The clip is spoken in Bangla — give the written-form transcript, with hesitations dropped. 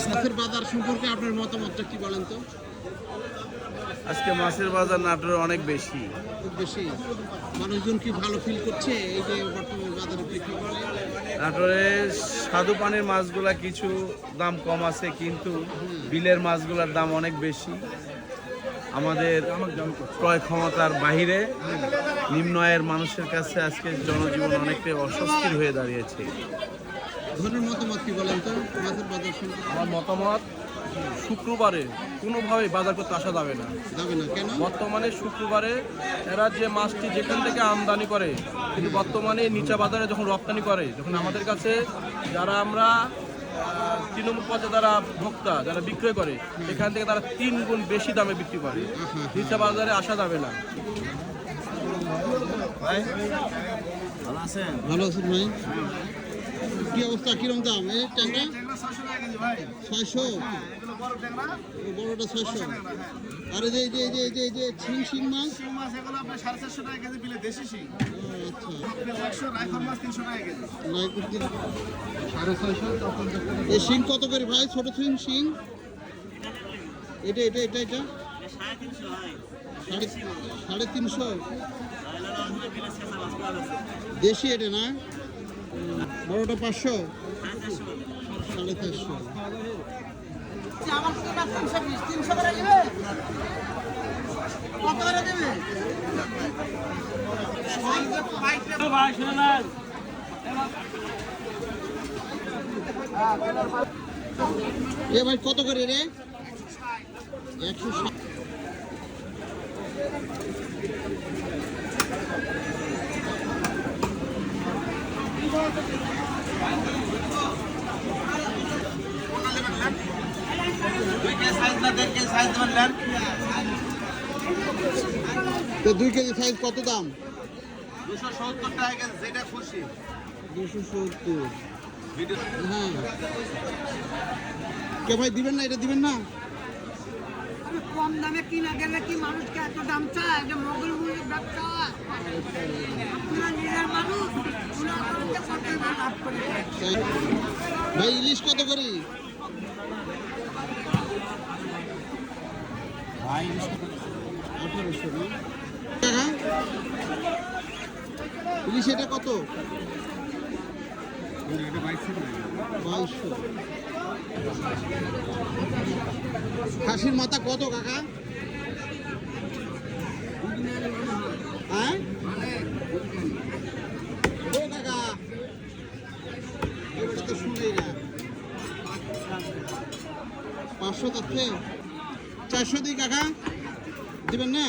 মাছের বাজার সম্পর্কে আপনার মতামতটা কি বলেন তো? আজকে মাছের বাজার নাটোরে অনেক বেশি। খুব বেশি। মানুষজন কি ভালো ফিল করছে এই যে বর্তমান বাজারে বিক্রি করে? নাটোরে স্বাদু পানির মাছগুলা কিছু দাম কম আছে, কিন্তু বিলের মাছগুলোর দাম অনেক বেশি। আমাদের ক্রয় ক্ষমতার বাহিরে নিম্ন আয়ের মানুষের কাছে আজকে জনজীবন অনেকটাই অস্বস্তির হয়ে দাঁড়িয়েছে। ধরনের মতামত কি বলেন তো মাছের বাজার সম্পর্কে? আমার মতামত, শুক্রবারে কোনোভাবেই বাজার করতে আসা যাবে না। কেন? বর্তমানে শুক্রবারে এরা যে মাছটি যেখান থেকে আমদানি করে, কিন্তু বর্তমানে নিচা বাজারে যখন রপ্তানি করে, যখন আমাদের কাছে যারা আমরা তৃণমূল পর্যায়ে যারা ভোক্তা যারা বিক্রয় করে, এখান থেকে তারা 3 গুণ বেশি দামে বিক্রি করে। নিচা বাজারে আসা যাবে না। ভালো আছেন? ভালো আছেন ভাই। কি অবস্থা, কিরকম দাম? এই ট্যাংরা 600, বড়টা 600। আর এই যে শিং মাছ 450 টাকা কেজি বিলে দেশি শিং। আচ্ছা, রাইফল মাছ 300 টাকা কেজি। 650। এই শিং কত করে ভাই? ছোট শিং এটা 350। দেশি এটা না? বড়টা 500, 450। এ ভাই কত করে রে? 160। তো 2 কেজি সাইজ কত দাম? 270 টাকা কেজি, যেটা খুশি। 270। হ্যাঁ, কে ভাই দিবেন না? এটা দিবেন না? কম দামে কিনা গেলে কি মানুষকে এত দাম চায়? এটা মগল মূল্যের ব্যবসা। আপনারা নিজের মানুষ, লাভ করে। ভাই ইলিশ কত করি? ভাই 1800 না? টাকা ইলিশ এটা কত? 2200। খাসির মাথা কত কাকা? হ্যাঁ ও কাকা, এগুলো তো শুনেই না। 500 যাচ্ছে, 400 দিই কাকা, দিবেন না?